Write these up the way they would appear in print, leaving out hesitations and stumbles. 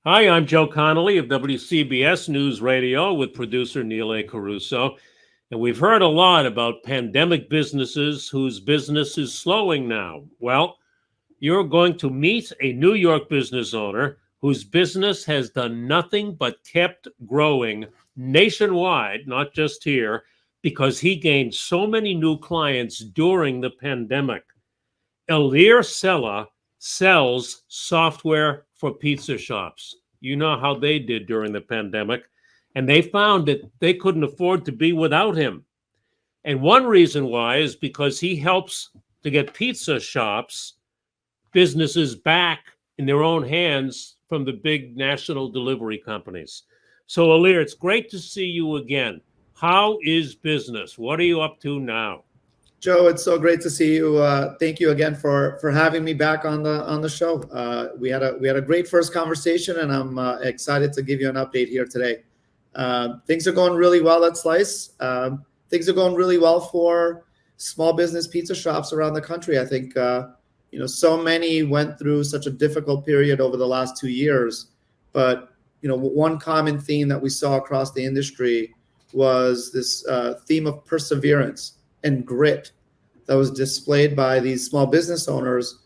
Hi, I'm Joe Connolly of WCBS News Radio with producer Neil A. Carousso. And we've heard a lot about pandemic businesses whose business is slowing now. Well, you're going to meet a New York business owner whose business has done nothing but kept growing nationwide, not just here, because he gained so many new clients during the pandemic. Ilir Sela sells software for pizza shops. You know how they did during the pandemic, and they found that they couldn't afford to be without him. And one reason why is because he helps to get pizza shops, businesses back in their own hands from the big national delivery companies. So, Ilir, it's great to see you again. How is business? What are you up to now? Joe, it's so great to see you. Thank you again for having me back on the show. We had a great first conversation, and I'm excited to give you an update here today. Things are going really well at Slice. Things are going really well for small business pizza shops around the country. I think so many went through such a difficult period over the last 2 years, but one common theme that we saw across the industry was this theme of perseverance and grit that was displayed by these small business owners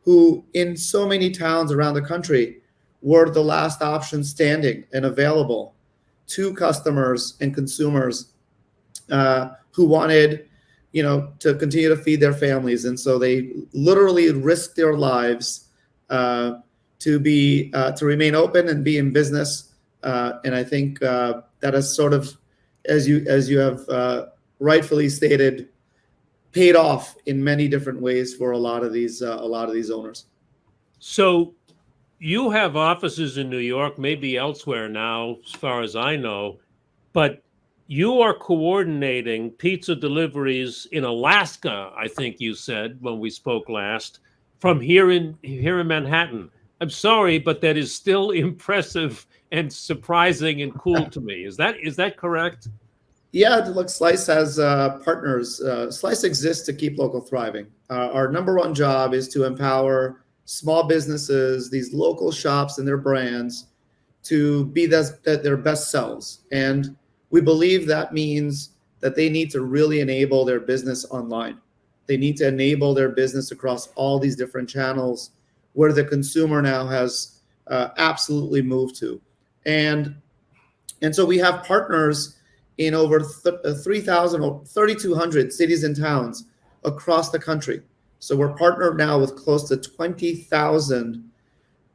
who, in so many towns around the country, were the last option standing and available to customers and consumers who wanted, to continue to feed their families. And so they literally risked their lives to remain open and be in business. And I think that is sort of, as you have rightfully stated, paid off in many different ways for a lot of these owners. So, you have offices in New York, maybe elsewhere now, as far as I know, but you are coordinating pizza deliveries in Alaska, I think you said when we spoke last, from here in Manhattan. I'm sorry, but that is still impressive and surprising and cool to me. Is that correct? Yeah, look, Slice has partners. Slice exists to keep local thriving. Our number one job is to empower small businesses, these local shops and their brands, to be their best selves. And we believe that means that they need to really enable their business online. They need to enable their business across all these different channels where the consumer now has absolutely moved to. And so we have partners in over 3,000 or 3,200 cities and towns across the country. So we're partnered now with close to 20,000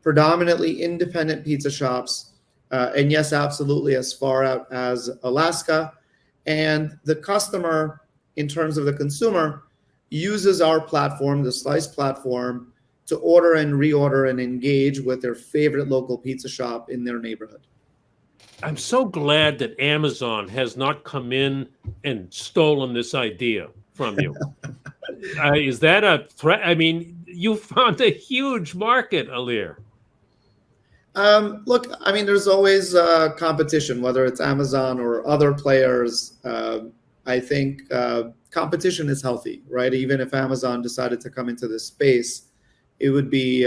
predominantly independent pizza shops. And yes, absolutely, as far out as Alaska. And the customer, in terms of the consumer, uses our platform, the Slice platform, to order and reorder and engage with their favorite local pizza shop in their neighborhood. I'm so glad that Amazon has not come in and stolen this idea from you. Is that a threat? I mean, you found a huge market, Ilir. Look, I mean, there's always competition, whether it's Amazon or other players. I think competition is healthy, right? Even if Amazon decided to come into this space, it would be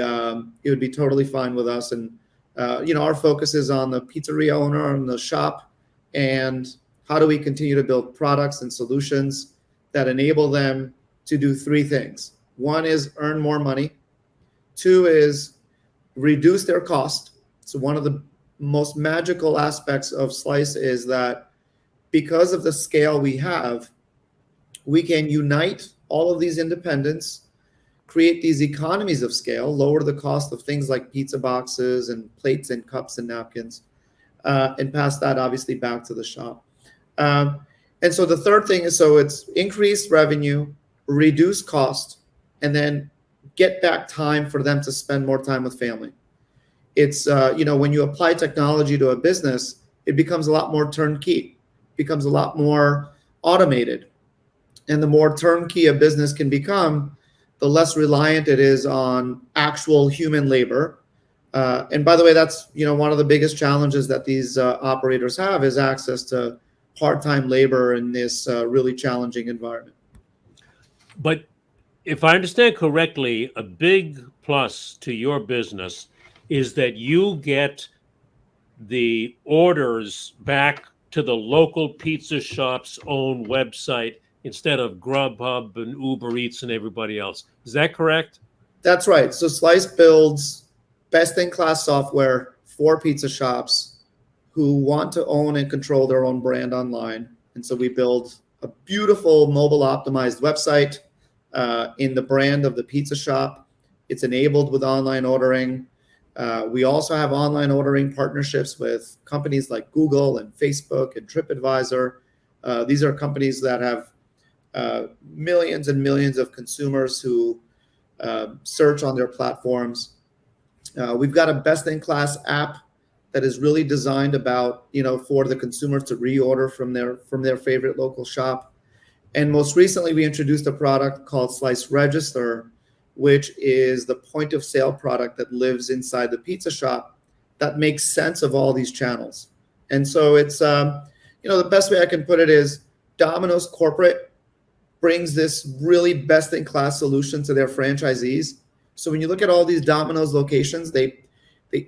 totally fine with us. And our focus is on the pizzeria owner and the shop, and how do we continue to build products and solutions that enable them to do three things. One is earn more money. Two is reduce their cost. So one of the most magical aspects of Slice is that because of the scale we have, we can unite all of these independents, create these economies of scale, lower the cost of things like pizza boxes and plates and cups and napkins, and pass that obviously back to the shop. And so the third thing is, so it's increased revenue, reduce cost, and then get back time for them to spend more time with family. It's, when you apply technology to a business, it becomes a lot more turnkey, becomes a lot more automated. And the more turnkey a business can become, the less reliant it is on actual human labor. And by the way, that's one of the biggest challenges that these operators have is access to part-time labor in this really challenging environment. But if I understand correctly, a big plus to your business is that you get the orders back to the local pizza shop's own website instead of Grubhub and Uber Eats and everybody else. Is that correct? That's right. So Slice builds best-in-class software for pizza shops who want to own and control their own brand online. And so we build a beautiful mobile-optimized website in the brand of the pizza shop. It's enabled with online ordering. We also have online ordering partnerships with companies like Google and Facebook and TripAdvisor. These are companies that have millions and millions of consumers who search on their platforms. We've got a best-in-class app that is really designed for the consumers to reorder from their favorite local shop. And most recently, we introduced a product called Slice Register, which is the point of sale product that lives inside the pizza shop that makes sense of all these channels. And so it's, the best way I can put it is Domino's corporate brings this really best-in-class solution to their franchisees. So when you look at all these Domino's locations, they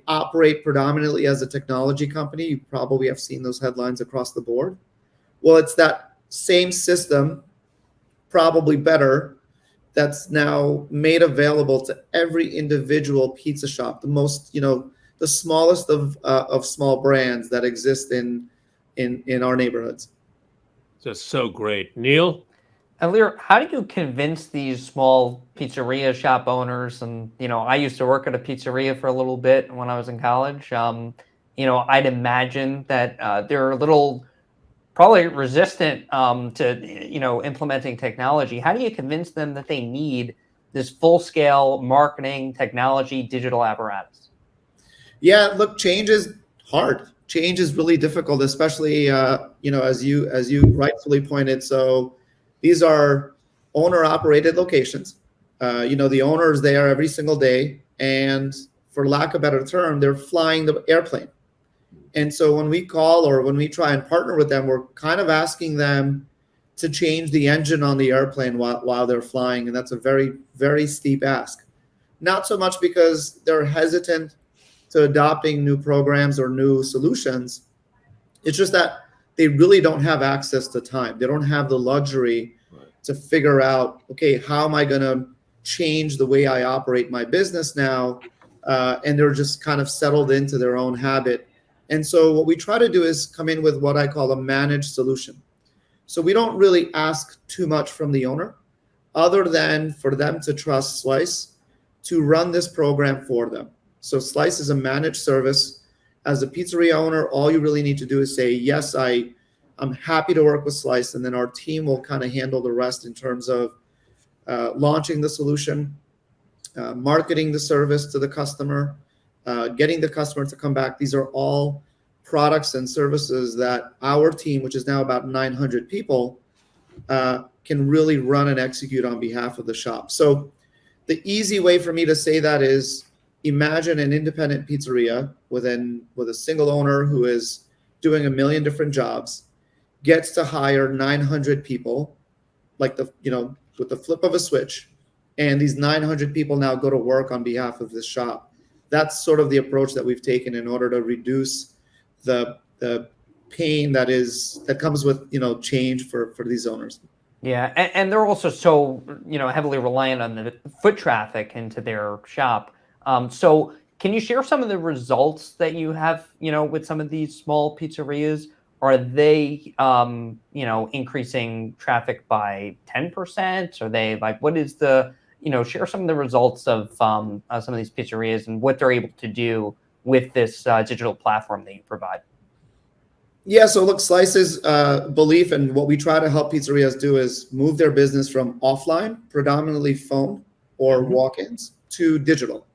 operate predominantly as a technology company. You probably have seen those headlines across the board. Well, it's that same system, probably better, that's now made available to every individual pizza shop, the smallest of small brands that exist in our neighborhoods. That's so great. Neil? Ilir, how do you convince these small pizzeria shop owners? And, I used to work at a pizzeria for a little bit when I was in college. I'd imagine that they're a little probably resistant to, implementing technology. How do you convince them that they need this full-scale marketing, technology, digital apparatus? Yeah, look, change is hard. Change is really difficult, especially, as you rightfully pointed. So these are owner-operated locations. The owners there every single day, and for lack of a better term, they're flying the airplane. And so when we call or when we try and partner with them, we're kind of asking them to change the engine on the airplane while they're flying, and that's a very, very steep ask. Not so much because they're hesitant to adopting new programs or new solutions. It's just that they really don't have access to time. They don't have the luxury to figure out, okay, how am I going to change the way I operate my business now? And they're just kind of settled into their own habit. And so what we try to do is come in with what I call a managed solution. So we don't really ask too much from the owner other than for them to trust Slice to run this program for them. So Slice is a managed service. As a pizzeria owner, all you really need to do is say, yes, I'm happy to work with Slice, and then our team will kind of handle the rest in terms of launching the solution, marketing the service to the customer, getting the customer to come back. These are all products and services that our team, which is now about 900 people, can really run and execute on behalf of the shop. So the easy way for me to say that is imagine an independent pizzeria with a single owner who is doing a million different jobs, gets to hire 900 people, with the flip of a switch, and these 900 people now go to work on behalf of this shop. That's sort of the approach that we've taken in order to reduce the pain that comes with change for these owners. Yeah, and they're also so heavily reliant on the foot traffic into their shop. So can you share some of the results that you have with some of these small pizzerias? Are they increasing traffic by 10%? Are they what is the share some of the results of some of these pizzerias and what they're able to do with this digital platform that you provide? Yeah, so look, Slice's belief and what we try to help pizzerias do is move their business from offline, predominantly phone or walk-ins, to digital.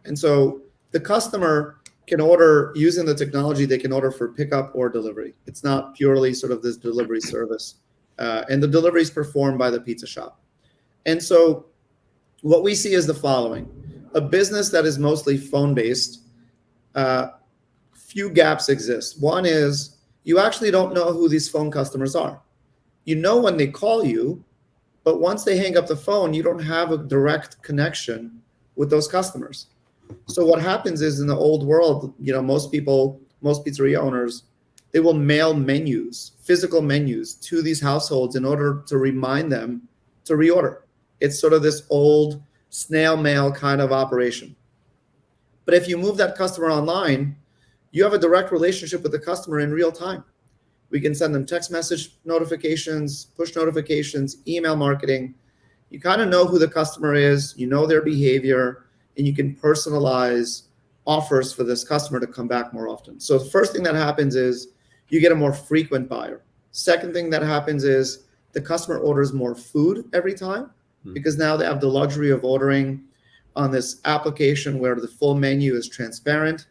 And so the customer can order using the technology. They can order for pickup or delivery. It's not purely sort of this delivery service. And the delivery is performed by the pizza shop. And so what we see is the following. A business that is mostly phone-based, few gaps exist. One is you actually don't know who these phone customers are. You know when they call you, but once they hang up the phone, you don't have a direct connection with those customers. So what happens is in the old world, most people most pizzeria owners, they will mail menus, physical menus, to these households in order to remind them to reorder. It's sort of this old snail mail kind of operation. But if you move that customer online, you have a direct relationship with the customer in real time. We can send them text message notifications, push notifications, email marketing. You kind of know who the customer is, you know their behavior, and you can personalize offers for this customer to come back more often. So the first thing that happens is you get a more frequent buyer. Second thing that happens is the customer orders more food every time, because now they have the luxury of ordering on this application where the full menu is transparent.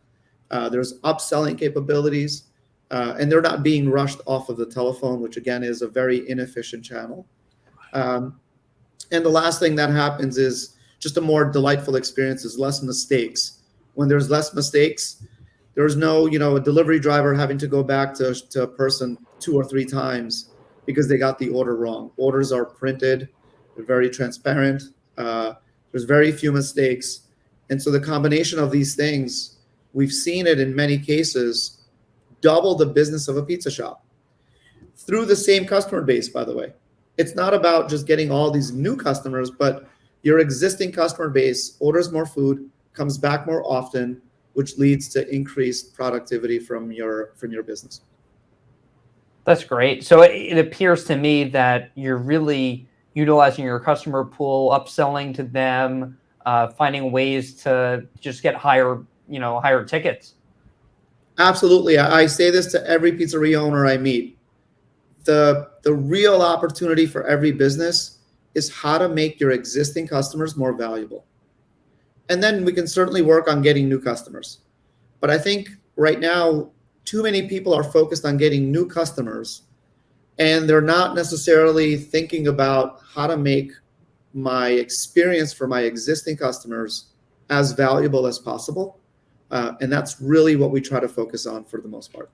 There's upselling capabilities, and they're not being rushed off of the telephone, which again is a very inefficient channel. And the last thing that happens is just a more delightful experience, is less mistakes. When there's less mistakes, there's no, a delivery driver having to go back to a person 2 or 3 times because they got the order wrong. Orders are printed, they're very transparent. There's very few mistakes. And so the combination of these things, we've seen it in many cases, double the business of a pizza shop through the same customer base, by the way. It's not about just getting all these new customers, but your existing customer base orders more food, comes back more often, which leads to increased productivity from your business. That's great. So it appears to me that you're really utilizing your customer pool, upselling to them, finding ways to just get higher tickets. Absolutely. I say this to every pizzeria owner I meet. The real opportunity for every business is how to make your existing customers more valuable. And then we can certainly work on getting new customers. But I think right now, too many people are focused on getting new customers, and they're not necessarily thinking about how to make my experience for my existing customers as valuable as possible. And that's really what we try to focus on for the most part.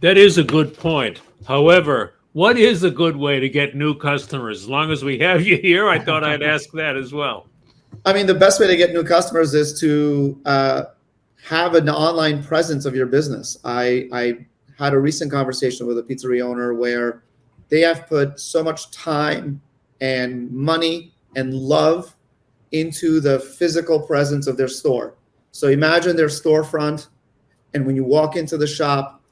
That is a good point. However, what is a good way to get new customers? As long as we have you here, I thought I'd ask that as well. I mean, the best way to get new customers is to have an online presence of your business. I had a recent conversation with a pizzeria owner where they have put so much time and money and love into the physical presence of their store. So imagine their storefront, and when you walk into the shop,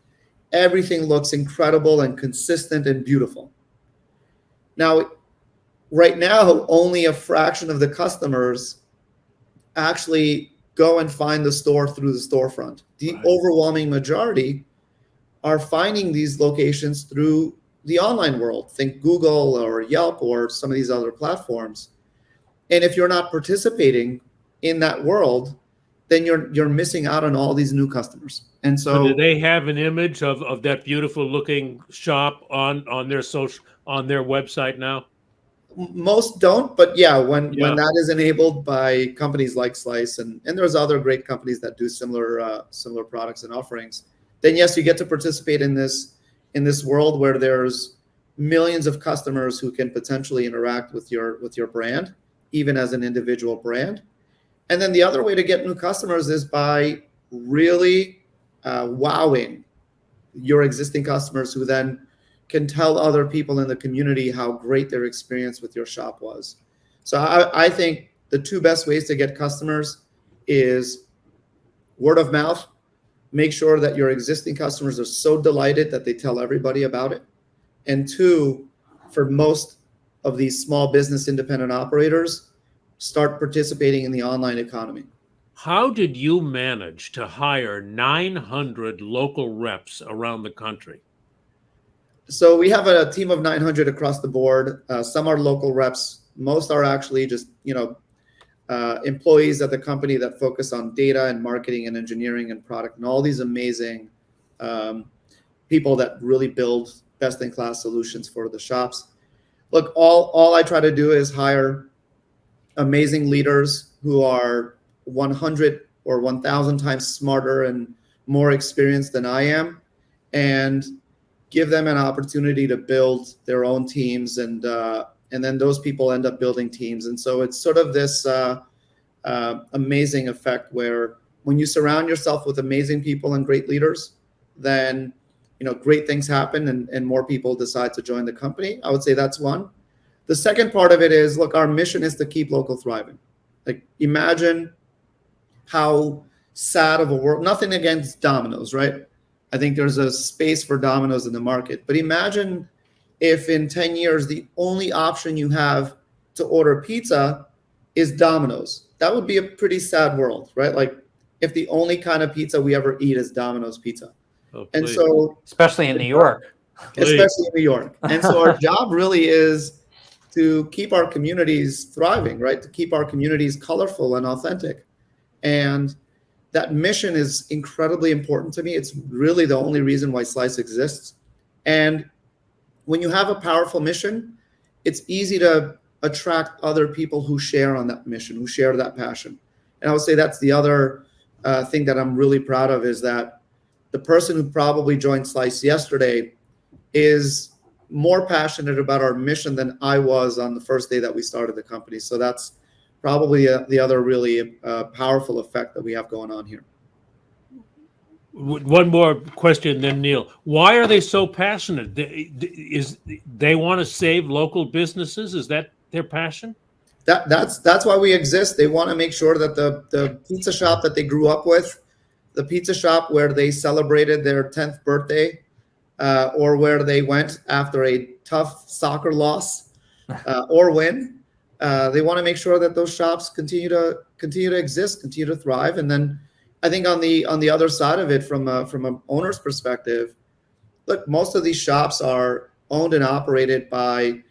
everything looks incredible and consistent and beautiful. Now, right now, only a fraction of the customers actually go and find the store through the storefront. The overwhelming majority are finding these locations through the online world. Think Google or Yelp or some of these other platforms. And if you're not participating in that world, then you're missing out on all these new customers. And so do they have an image of that beautiful looking shop on their website now? Most don't, but when that is enabled by companies like Slice, and there's other great companies that do similar products and offerings, then yes, you get to participate in this world where there's millions of customers who can potentially interact with your brand, even as an individual brand. And then the other way to get new customers is by really wowing your existing customers, who then can tell other people in the community how great their experience with your shop was. So I think the 2 best ways to get customers is word of mouth. Make sure that your existing customers are so delighted that they tell everybody about it. And 2, for most of these small business independent operators, start participating in the online economy. How did you manage to hire 900 local reps around the country? So we have a team of 900 across the board. Some are local reps. Most are actually just, employees at the company that focus on data and marketing and engineering and product and all these amazing people that really build best-in-class solutions for the shops. Look, all I try to do is hire amazing leaders who are 100 or 1,000 times smarter and more experienced than I am, and give them an opportunity to build their own teams, and then those people end up building teams. And so it's sort of this amazing effect where when you surround yourself with amazing people and great leaders, then great things happen and more people decide to join the company. I would say that's one. The second part of it is, look, our mission is to keep local thriving. Like, imagine how sad of a world, nothing against Domino's, right? I think there's a space for Domino's in the market. But imagine if in 10 years, the only option you have to order pizza is Domino's. That would be a pretty sad world, right? Like, if the only kind of pizza we ever eat is Domino's pizza. Oh, and please. so, especially in New York. especially in New York. And so our job really is to keep our communities thriving, right? To keep our communities colorful and authentic. And that mission is incredibly important to me. It's really the only reason why Slice exists. And when you have a powerful mission, it's easy to attract other people who share on that mission, who share that passion. And I would say that's the other thing that I'm really proud of, is that the person who probably joined Slice yesterday is more passionate about our mission than I was on the first day that we started the company. So that's probably the other really powerful effect that we have going on here. One more question, then Neil. Why are they so passionate? They want to save local businesses? Is that their passion? That's why we exist. They want to make sure that the pizza shop that they grew up with, the pizza shop where they celebrated their 10th birthday, or where they went after a tough soccer loss or win, they want to make sure that those shops continue to exist, continue to thrive. And then I think on the other side of it, from an owner's perspective, look, most of these shops are owned and operated by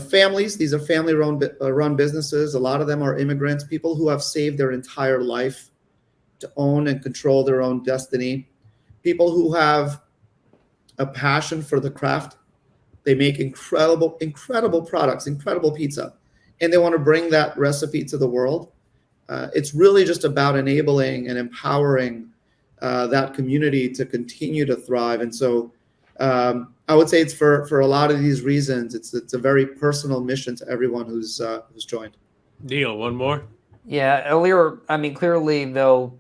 families. These are family-run businesses. A lot of them are immigrants, people who have saved their entire life to own and control their own destiny, people who have a passion for the craft. They make incredible products, incredible pizza, and they want to bring that recipe to the world. It's really just about enabling and empowering that community to continue to thrive. And so I would say it's for a lot of these reasons, it's a very personal mission to everyone who's joined. Neil, one more? Yeah, Ilir, I mean, clearly, though,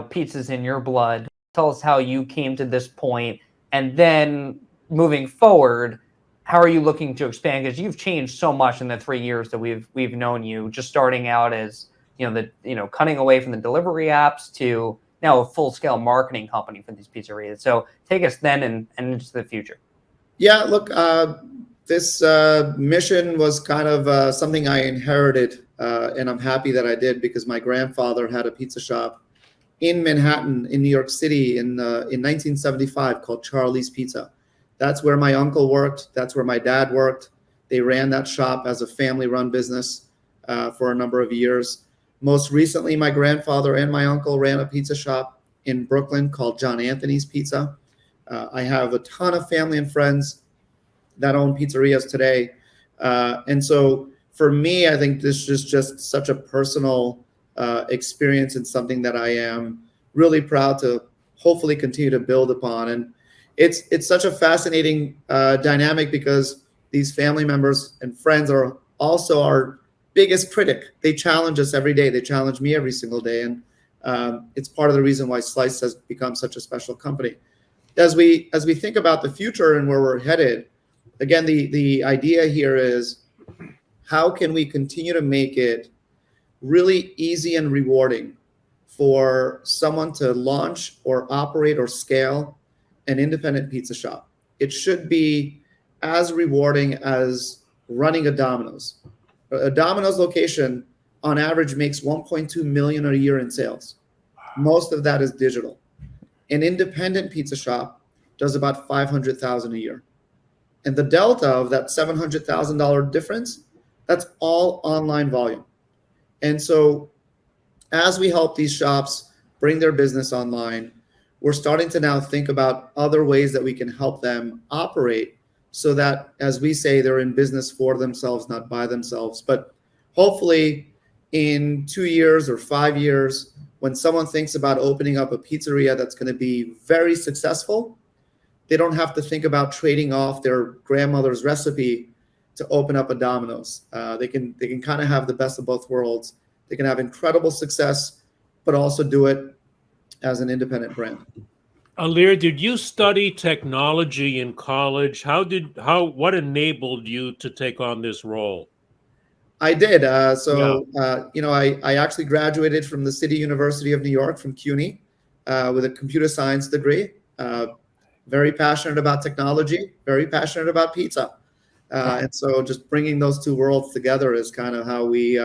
pizza's in your blood. Tell us how you came to this point, and then moving forward, how are you looking to expand? Because you've changed so much in the 3 years that we've known you. Just starting out as cutting away from the delivery apps to now a full-scale marketing company for these pizzerias. So take us then and into the future. Yeah, look, this mission was kind of something I inherited, and I'm happy that I did, because my grandfather had a pizza shop in Manhattan, in New York City, in 1975, called Charlie's Pizza. That's where my uncle worked. That's where my dad worked. They ran that shop as a family-run business for a number of years. Most recently, my grandfather and my uncle ran a pizza shop in Brooklyn called John Anthony's Pizza. I have a ton of family and friends that own pizzerias today. And so for me, I think this is just such a personal experience, and something that I am really proud to hopefully continue to build upon. And it's such a fascinating dynamic, because these family members and friends are also our biggest critic. They challenge us every day. They challenge me every single day. And it's part of the reason why Slice has become such a special company. As we think about the future and where we're headed, again, the idea here is, how can we continue to make it really easy and rewarding for someone to launch or operate or scale an independent pizza shop? It should be as rewarding as running a Domino's. A Domino's location on average makes 1.2 million a year in sales. Most of that is digital. An independent pizza shop does about 500,000 a year. And the delta of that $700,000 difference, that's all online volume. And so as we help these shops bring their business online, we're starting to now think about other ways that we can help them operate, so that, as we say, they're in business for themselves, not by themselves. But hopefully in 2 years or 5 years, when someone thinks about opening up a pizzeria that's going to be very successful, they don't have to think about trading off their grandmother's recipe to open up a Domino's. They can kind of have the best of both worlds. They can have incredible success, but also do it as an independent brand. Ilir, did you study technology in college? What enabled you to take on this role? I did. Yeah. I actually graduated from the City University of New York from CUNY with a computer science degree. Very passionate about technology, very passionate about pizza. And so just bringing those two worlds together is kind of how we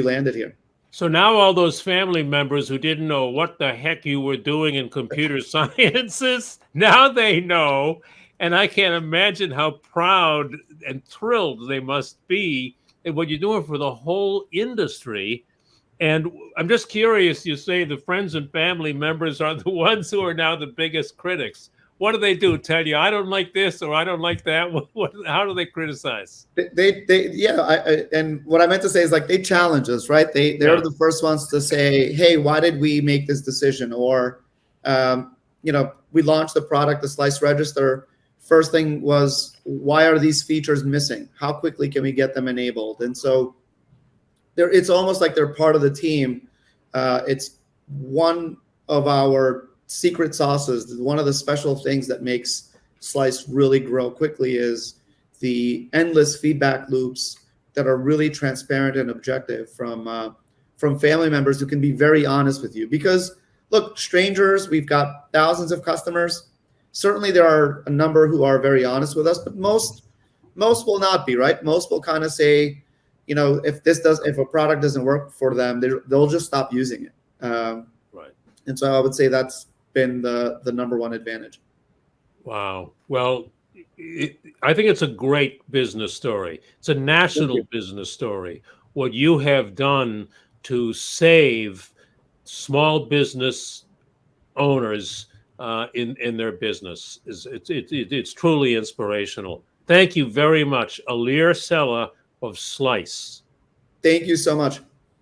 landed here. So now all those family members who didn't know what the heck you were doing in computer sciences, now they know. And I can't imagine how proud and thrilled they must be at what you're doing for the whole industry. And I'm just curious, you say the friends and family members are the ones who are now the biggest critics. What do they do? Tell you, I don't like this or I don't like that? How do they criticize? Yeah. And what I meant to say is like they challenge us, right? They're Yeah. the first ones to say, hey, why did we make this decision? Or, we launched the product, the slice register. First thing was, why are these features missing? How quickly can we get them enabled? And so it's almost like they're part of the team. It's one of our secret sauces. One of the special things that makes Slice really grow quickly is the endless feedback loops that are really transparent and objective from family members who can be very honest with you. Because look, strangers, we've got thousands of customers. Certainly there are a number who are very honest with us, but most will not be, right? Most will kind of say, if a product doesn't work for them, they'll just stop using it. Right. And so I would say that's been the number one advantage. Wow. Well, I think it's a great business story. It's a national business story. What you have done to save small business owners in their business it's truly inspirational. Thank you very much, Ilir Sela of Slice. Thank you so much.